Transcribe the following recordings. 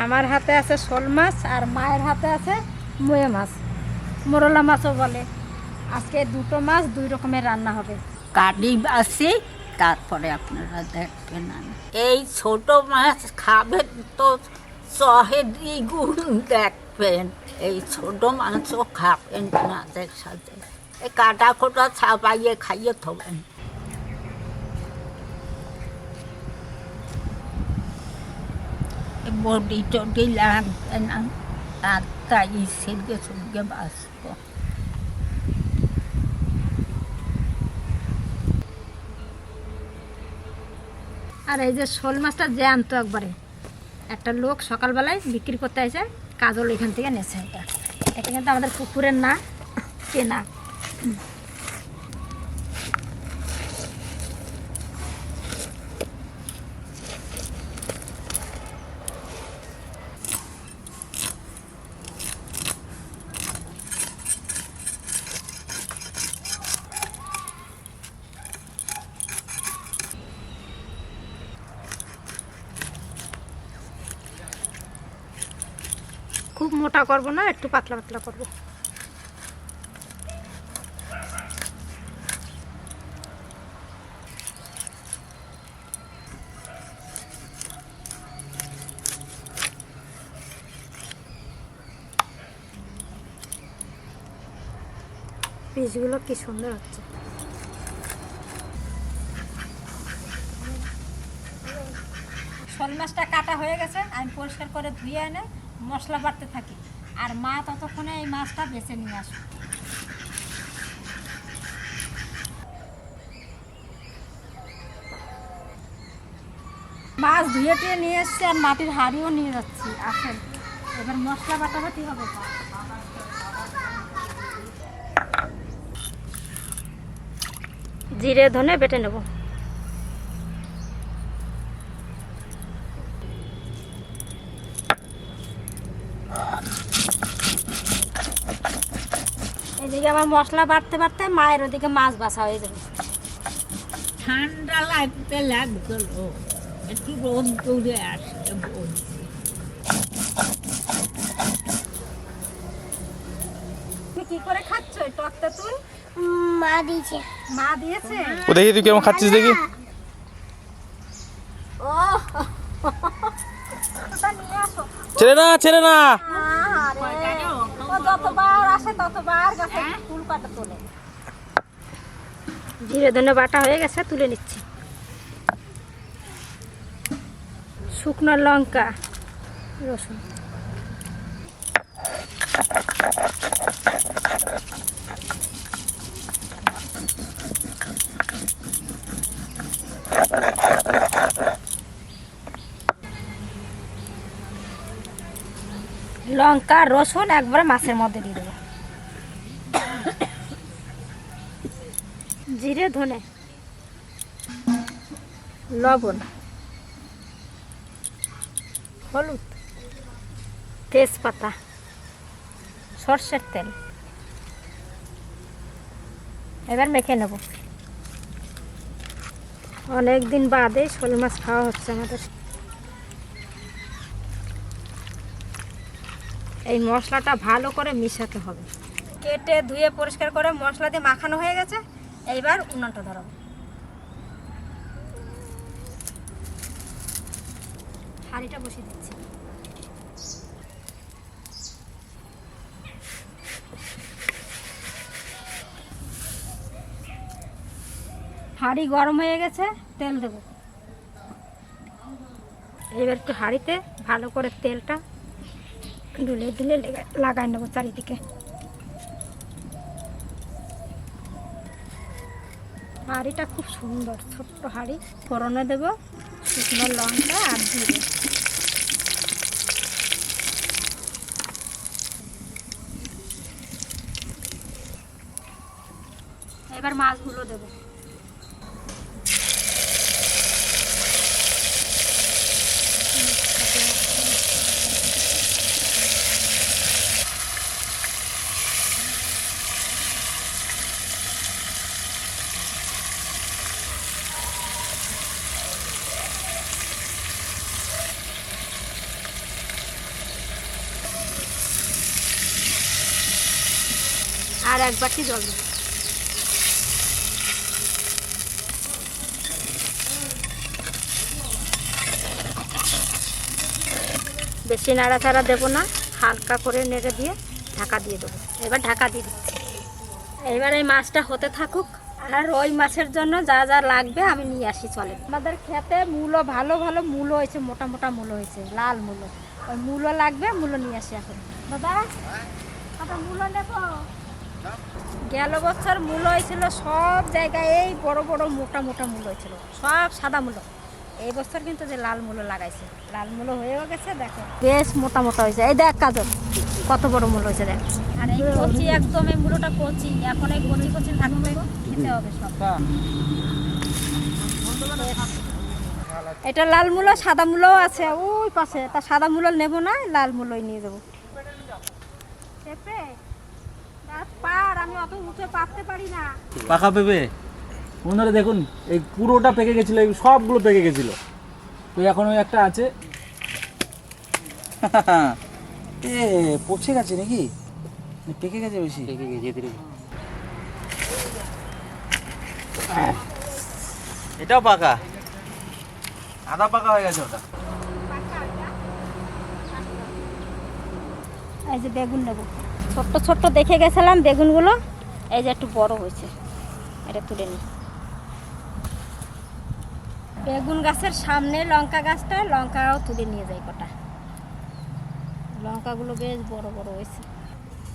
আমার হাতে আছে শোল মাছ আর মায়ের হাতে আছে মুয়ে মাছ, মোরলা মাছও বলে। আজকে দুটো মাছ দুই রকমের রান্না হবে। কাটি বাসি, তারপরে আপনারা দেখবেন। এই ছোট মাছ খাবেন তো শহে দ্বিগুণ দেখবেন। এই ছোট মাছও খাবেন মাছের সাথে। এই কাটা কোটা ছাপাইয়ে খাইয়ে থবেন। বডি টডি লাগবে না, আর তাই সেদিকে সবকে বাঁচব। আর এই যে শোল মাছটা জ্যান্ত একবারে, একটা লোক সকালবেলায় বিক্রি করতে আসে, কাজল এখান থেকে নেছে। এটা কিন্তু আমাদের পুকুরের না, কেনা। খুব মোটা করব না, একটু পাতলা পাতলা করব। পিসগুলো কি সুন্দর হচ্ছে। শোল মাছটা কাটা হয়ে গেছে, আমি পরিষ্কার করে ধুয়ে এনে মশলা বাটতে থাকি, আর মা ততক্ষণে এই মাছটা বেছে নিয়ে আসে। মাছ ধুয়ে টুয়ে নিয়ে এসছি, আর মাটির হাঁড়িও নিয়ে যাচ্ছি। আসেন এবার মশলা বাটাবাটি হবে। জিরে ধনে বেটে নেব। এদিকে আমার মশলা বাটতে বাটতে মায়ের ওদিকে মাছ বাছা হয়ে যাবে। ঠান্ডা লাগতে লাগলো, একটু রোদ দূরে আসতে বলছি। তুমি কি করে খাচ্ছ এই টকটা? তুই মা দিয়েছে। মা দিয়েছে? ও দেখি তুই কেমন খাচ্ছিস দেখি। ও নিয়ে আসো। ছেড়ে না, ছেড়ে না। ও যতবার আসে ততবার গাছে ফুল কাটা তোলে। জিরে ধনে বাটা হয়ে গেছে, তুলে নিচ্ছি। শুকনো লঙ্কা, রসুন, লঙ্কা রসুন একবারে মাছের মধ্যে দিয়ে দেবো। জিরে ধনে, লবণ, হলুদ, তেজপাতা, সর্ষের তেল। এবার মেখে নেব। অনেক দিন বাদে শোল মাছ খাওয়া হচ্ছে আমাদের। এই মশলাটা ভালো করে মিশাতে হবে। কেটে ধুয়ে পরিষ্কার করে মশলা দিয়ে মাখানো হয়ে গেছে। এইবার উনানটা ধরাবো। হাঁড়িটা বসিয়ে দিচ্ছি। হাঁড়ি গরম হয়ে গেছে, তেল দেবো। এবার একটু হাঁড়িতে ভালো করে তেলটা ঢুলে ঢুলে লাগাই নেবো চারিদিকে। হাঁড়িটা খুব সুন্দর, ছোট্ট হাঁড়ি। ফোড়নে দেবো শুকনো লঙ্কা আর জিরে। এবার মাছগুলো দেবো। এক বাটি জল দেবো। বেশি নাড়াচাড়া দেবো না, হালকা করে নেড়ে দিয়ে ঢাকা দিয়ে দেবো। এবার ঢাকা দিয়ে দিচ্ছি। এবার এই মাছটা হতে থাকুক, আর ওই মাছের জন্য যা যা লাগবে আমি নিয়ে আসি, চলে। আমাদের খেতে মূলো ভালো ভালো মূলো হয়েছে, মোটা মোটা মূলো হয়েছে, লাল মূলো। ওই মূলো লাগবে, মূলো নিয়ে আসি এখন। দাদা কত মূলো নেব? গেল বছর মূলো হয়েছিল সব জায়গায়, এই বড় বড় মোটা মোটা মূলো হয়েছিল, সব সাদা মূলো। এই বছর কিন্তু যে লাল মূলো লাগাইছে, লাল মূলো হয়েও গেছে, দেখো বেশ মোটা মোটা হয়েছে। এই দেখ কাজল কত বড় মূলো হয়েছে, দেখ। আর এই কচি একদম, এই মূলোটা কচি, এখন এই কচি কচি থাকবে, খেতে হবে সব। এটা লাল মূলো, সাদা মূলোও আছে ওই পাশে, তা সাদা মূলো নেবো না, লাল মূলোই নিয়ে যাবো। পার আমি অত উঁচু পারতে পারি না। পাকা পেঁপে বন্ধুরা দেখুন, এই পুরোটা পেকে গেছিলো, এই সবগুলো পেকে গেছিলো, তো এখন ওই একটা আছে। এ পচে গেছে নাকি, পেকে গেছে বেশি? পেকে গেছে। এটাও পাকা, আধা পাকা হয়ে গেছে ওটা। এই যে বেগুন নেবো, ছোট্ট ছোট্ট দেখে গেছিলাম বেগুনগুলো, এই যে একটু বড় হয়েছে, এটা তুলে নিই। বেগুন গাছের সামনে লঙ্কা গাছটা, লঙ্কাও তুলে নিয়ে যাই কটা। লঙ্কাগুলো বেশ বড় বড় হয়েছে,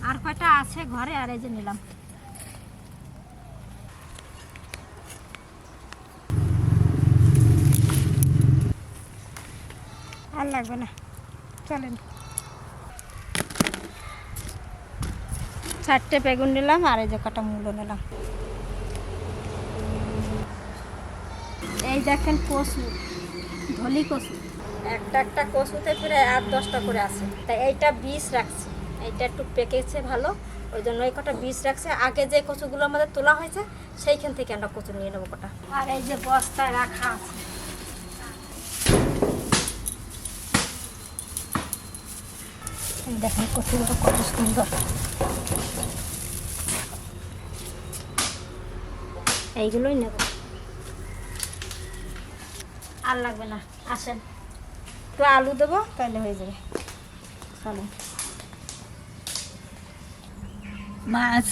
আর কয়টা আছে ঘরে, আর এই যে নিলাম। আর লাগবে না, চলেন। 4টে বেগুন নিলাম, আর এই যে কটা মূলো নিলাম। এই দেখেন কচু, ধলি কচু, একটা একটা কচুতে প্রায় 8-10টা করে আছে। তাই এইটা বীজ রাখছি, এইটা একটু পেকেছে ভালো, ওই জন্য এই কটা বীজ রাখছে। আগে যে কচুগুলো আমাদের তোলা হয়েছে সেইখান থেকে আমরা কচু নিয়ে নেবো কটা। আর এই যে বস্তায় রাখা আছে, দেখেন কচুগুলো কত সুন্দর। এইগুলোই নেব, আর লাগবে না। আসেন, একটু আলু দেবো, তাহলে হয়ে যাবে। চলেন। মাছ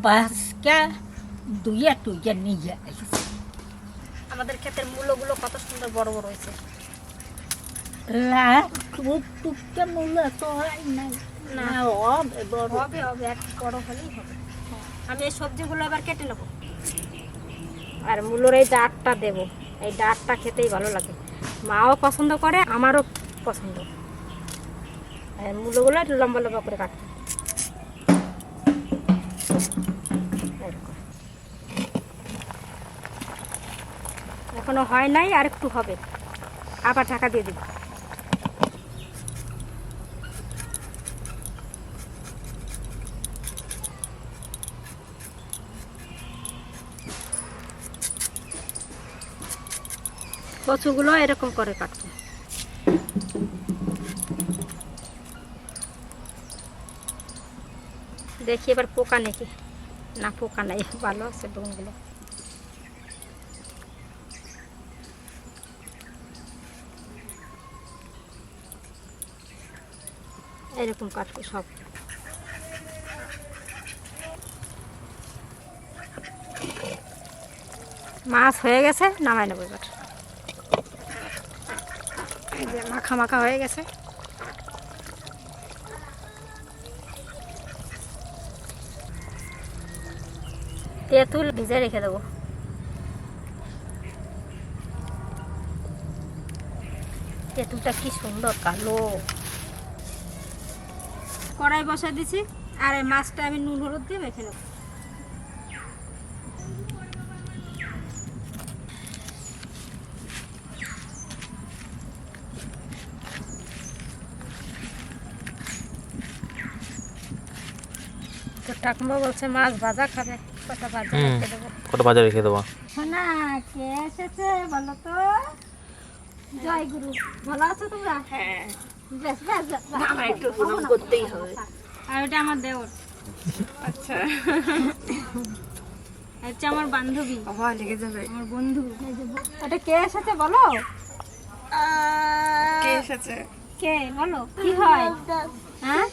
বাসকা দুইয়া টুইয়া নিয়ে আসছে। আমাদের ক্ষেতের মূলগুলো কত সুন্দর বড় বড় হয়েছে। টুকটা মূল্য তো হয় না, না হবে হবে হবে, একটু বড় হলেই হবে। আমি এই সবজিগুলো এবার কেটে নেবো, আর মূলোর এই ডাঁটটা দেবো। এই ডাঁটটা খেতেই ভালো লাগে, মাও পছন্দ করে, আমারও পছন্দ। মূলগুলো একটু লম্বা লম্বা করে কাটতে। এখনো হয় নাই, আর একটু হবে, আবার ঢাকা দিয়ে দিব। কচুগুলো এরকম করে কাটবো। দেখি এবার পোকা নাকি না, পোকা নাই, ভালো আছে বেগুনগুলো। এরকম কাটবো সব। মাছ হয়ে গেছে, নামাই নেবো এবার। এই যে মাখা মাখা হয়ে গেছে। তেঁতুল ভিজে রেখে দেবো। তেঁতুলটা কি সুন্দর কালো। কড়াই বসা দিছি, আর এই মাছটা আমি নুন হলুদ দিয়ে মেখে নেব। তো ঠাকুমা বলছে মাছ ভাজা খাবে, কটা ভাজা রেখে দেবো। কটা ভাজা রেখে দেবো। না কে এসেছে বলো তো? জয় গুরু, ভালো আছো তোমরা? হ্যাঁ, বেশ বেশ, একটু প্রণাম করতেই হবে। আর এটা আমার দেওর। আচ্ছা হচ্ছে আমার বান্ধবী, ভয় লেগে যাবে। আমার বন্ধু। এটা কে এসেছে বলো? কে এসেছে? কে বলো? কি হয়? হ্যাঁ,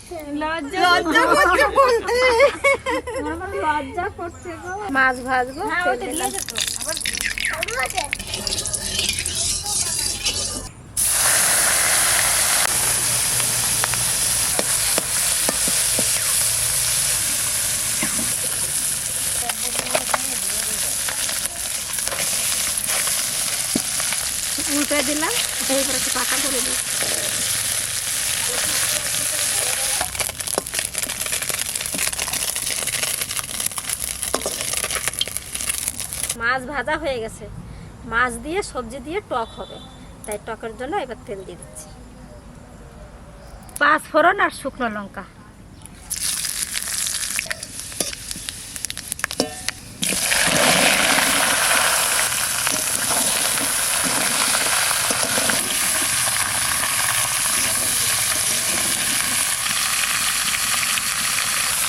লজ্জা করছে বলতে। আমার আবার লজ্জা করছে গো। মাছ ভাজবো। হ্যাঁ, ওটা দিয়েছে তো। উল্টে দিলাম, এইবার একটু পাকা করে দিই। মাছ ভাজা হয়ে গেছে, মাছ দিয়ে সবজি দিয়ে টক হবে, তাই টকের জন্য এবার তেল দিয়ে দিচ্ছি। 5 ফোড়ন আর শুকনো লঙ্কা।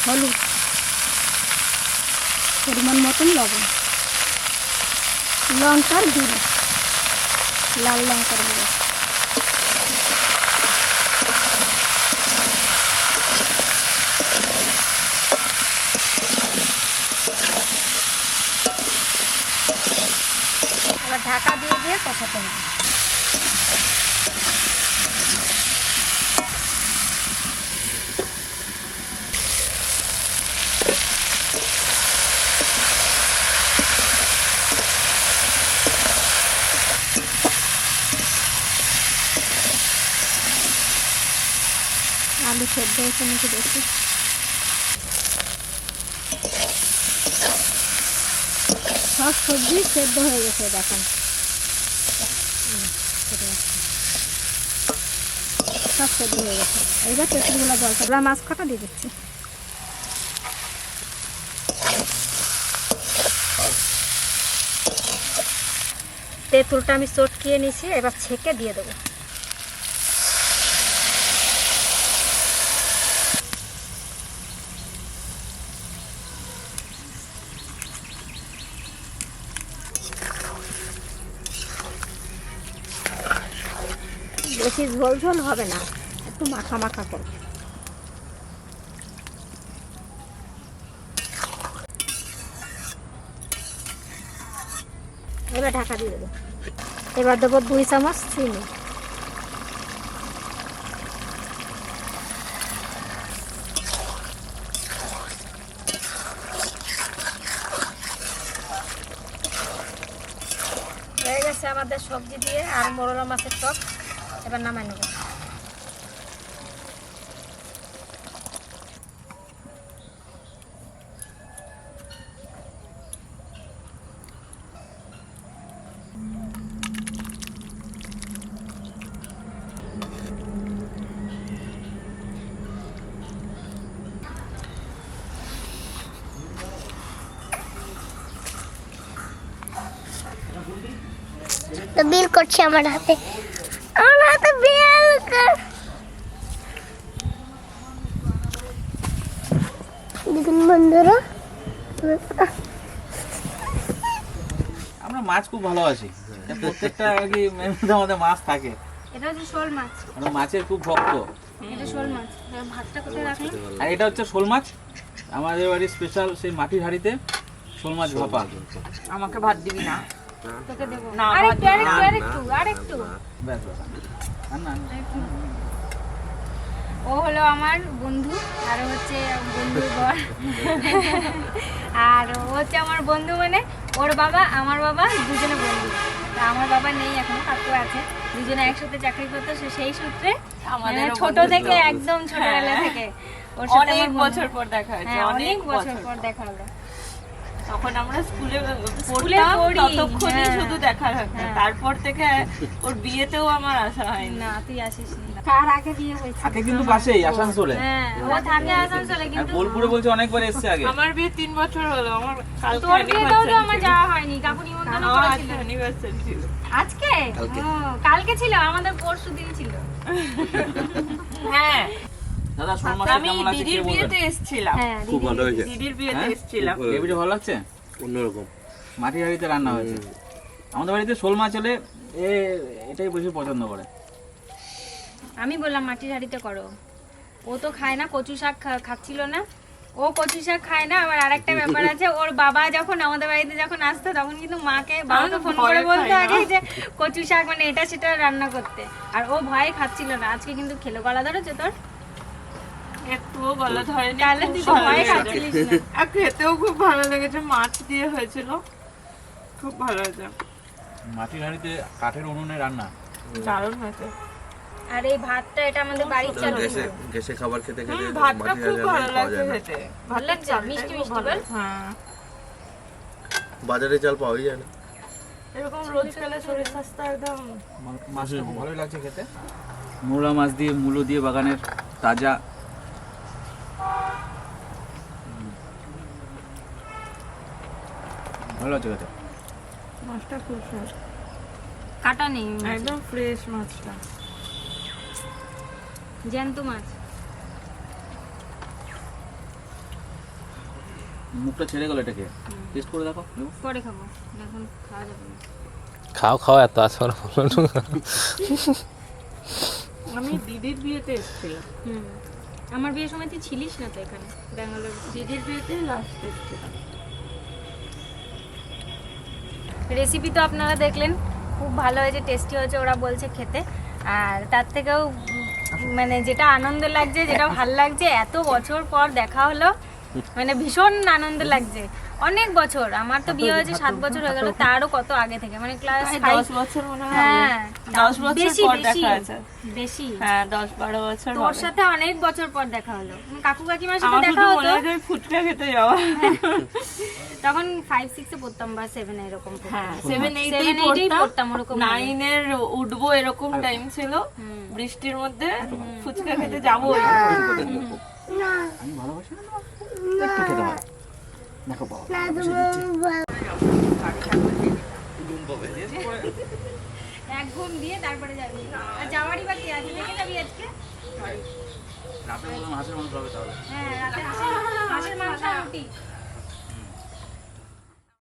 হলুদ, পরিমাণ মতন লবণ, লঙ্কার গুঁড়ো, লাল লঙ্কার গুঁড়ো, এবার ঢাকা দিয়ে দিয়ে কষাতে হবে। আলু সেদ্ধ হয়েছে নাকি দেখি। সব সবজি সেদ্ধ হয়ে গেছে দেখেন, সব সেদ্ধ হয়ে গেছে। এইবার তেঁতুলগুলো জল করবো, মাছ কটা দিয়ে দিচ্ছি। তেঁতুলটা আমি চটকিয়ে নিয়েছি, এবার ছেঁকে দিয়ে দেবো। বেশি ঝোল ঝোল হবে না, একটু মাখা মাখা করবে। এবার ঢাকা দিয়ে দেবো। এবার দেবো 2 চামচ চিনি। হয়ে গেছে আমাদের সবজি দিয়ে আর মোরলা মাছের টক। এবার নামাই নেব। তো বিল করছে আমার হাতে বিল কর। দেখুন বন্ধুরা, আমরা মাছ খুব ভালোবাসি, প্রত্যেকটা আর কি মেনুতে আমাদের মাছ থাকে। এটা হচ্ছে শোল মাছ। আমরা মাছের খুব ভক্ত। এটা শোল মাছ। ভাতটা কোথায় রাখলাম? আর এটা হচ্ছে শোল মাছ, আমাদের বাড়ির স্পেশাল সেই মাটির হাঁড়িতে শোল মাছ ভাপা। আমাকে ভাত দিবি না? তোকে দেবো। না, আরেকটু আরেকটু। ব্যাস ব্যাস, আর না না। ও হলো আমার বন্ধু, আর ও হচ্ছে বন্ধুর বর। আর ও হচ্ছে আমার বন্ধু, মানে ওর বাবা আমার বাবা দুজনে বন্ধু। তা আমার বাবা নেই এখন, কাকু আছে, দুজনে একসাথে চাকরি করতো। সেই সূত্রে আমাদের ছোট থেকে, একদম ছোটবেলা থেকে ওর সাথে অনেক আমার বছর পর দেখা হয়েছে। হ্যাঁ, অনেক বছর পর দেখা হলো। তখন আমরা স্কুলে স্কুলে পড়তাম, পড়ি, ততক্ষণই হ্যাঁ। শুধু দেখা হতো। হ্যাঁ। তারপর থেকে ওর বিয়েতেও আমার আসা হয়নি। না, তুই আসিস না। কার আগে বিয়ে হয়েছে? থাকে কিন্তু পাশেই আসানসোলে। হ্যাঁ, ও থাকে আসানসোলে, আর কিন্তু বোলপুরে বলছে অনেকবার এসছে আগে। আমার বিয়ে 3 বছর হলো। আমার কালকে তোর বিয়েতেও তো আমার anniversary যাওয়া হয়নি, কাকু নিমন্ত্রণ ছিল। করেছিল। আজকে anniversary ছিল। আজকে? ও, কালকে ছিল, আমাদের পরশু দিন ছিল। হ্যাঁ, দাদা শোল মাছটা আমি কেমন লাগছে দিদির কে বলবেন? বিয়েতে এসেছিলাম। হ্যাঁ খুব ভালো হয়েছে, দিদির বিয়েতে হ্যাঁ? এসেছিলাম। গ্রেভিটা ভালো লাগছে? অন্যরকম। মাটির হাঁড়িতে রান্না হয়েছে। আমাদের বাড়িতে শোল মাছ হলে এটাই বেশি পছন্দ করে। আমি বললাম মাটির হাঁড়িতে করো, ও তো খায় না, কচু শাক খাচ্ছিল না, ও কচু শাক খায় না। আবার আরেকটা ব্যাপার আছে, ওর বাবা যখন আমাদের বাড়িতে যখন আসতো তখন কিন্তু মাকে বাবাকে ফোন করে বলতো আগে যে কচু শাক মানে এটা সেটা রান্না করতে, আর ও ভয়ে খাচ্ছিল না। আজকে কিন্তু খেলো। গলা ধরেছে তোর? একটুও গলা ধরেনি, তাহলে খুব তুই ভালো ভয়ে লেগেছে। খাচ্ছিলিস না। আর খেতেও খুব ভালো লেগেছে, মাছ দিয়ে হয়েছিল, খুব ভালো হয়েছে, মাটির হাঁড়িতে কাঠের উনুনে রান্না। দারুণ হয়েছে। আর এই ভাতটা এটা আমাদের বাড়ির চাল। গ্যাসে খাবার খেতে খেতে ভাতটা মাটির খুব হাঁড়ি ভালো পাওয়া লাগছে যায় না। খেতে, ভালো লাগছে, মিষ্টি মিষ্টি বল। হ্যাঁ, বাজারে চাল পাওয়াই যায় না। এরকম রোজ খেলে শরীর স্বাস্থ্য একদম। মাছটা খুব ভালোই লাগছে খেতে। মূলা মাছ দিয়ে, মূলো দিয়ে বাগানের তাজা। ভালো লাগছে খেতে। মাছটা খুব সুন্দর, কাটা নেই, একদম ফ্রেশ মাছটা। জ্যান্ত মাছ। মুখটা ছেড়ে গেল এটাকে। টেস্ট করে দেখো। পরে খাবো, এখন খাওয়া যাবে না। খাও খাও, এত আসর আমি দিদির বিয়েতে এসেছিলাম, আমার বিয়ের সময় তুই ছিলিস না তো এখানে, ব্যাঙ্গালোর। দিদির বিয়েতে লাস্ট এসেছিলাম। রেসিপি তো আপনারা দেখলেন, খুব ভালো হয়েছে, টেস্টি হয়েছে ওরা বলছে খেতে। আর তার থেকেও মানে যেটা আনন্দ লাগছে, যেটা ভালো লাগছে, এত বছর পর দেখা হলো, মানে ভীষণ আনন্দ লাগছে। অনেক বছর, আমার তো বিয়ে হয়েছে 7 বছর হয়ে গেল, তারও কত আগে থেকে, মানে ক্লাস 10 বছর মনে হয়। হ্যাঁ 10 বছর বেশি পর বেশি দেখা আছে। বেশি। হ্যাঁ 10-12 বছর তোর হবে। সাথে অনেক বছর পর দেখা হলো, কাকু কাকিমার সাথে আমার দেখা শুধু হতো মনে হয় যে ফুচকা খেতে যাওয়া। তখন 5-6 এ পড়তাম বা 7 এ এরকম পড়তাম। হ্যাঁ 7-8 7-8 পড়তাম ওরকম। 9 এর উঠবো এরকম টাইম ছিল, বৃষ্টির মধ্যে ফুচকা খেতে যাবো। আমি ভালোবাসি না তোমাকে? একটু খেতে হয়। দেখো বাবা। এক ঘুম দিয়ে তারপরে যাবি, আর যাওয়ারই বাকি আছে, দেখে যাবি আজকে। রাতে বললাম হাঁসের মাংস হবে তাহলে। হ্যাঁ রাতে হাঁসের মাংস আর রুটি।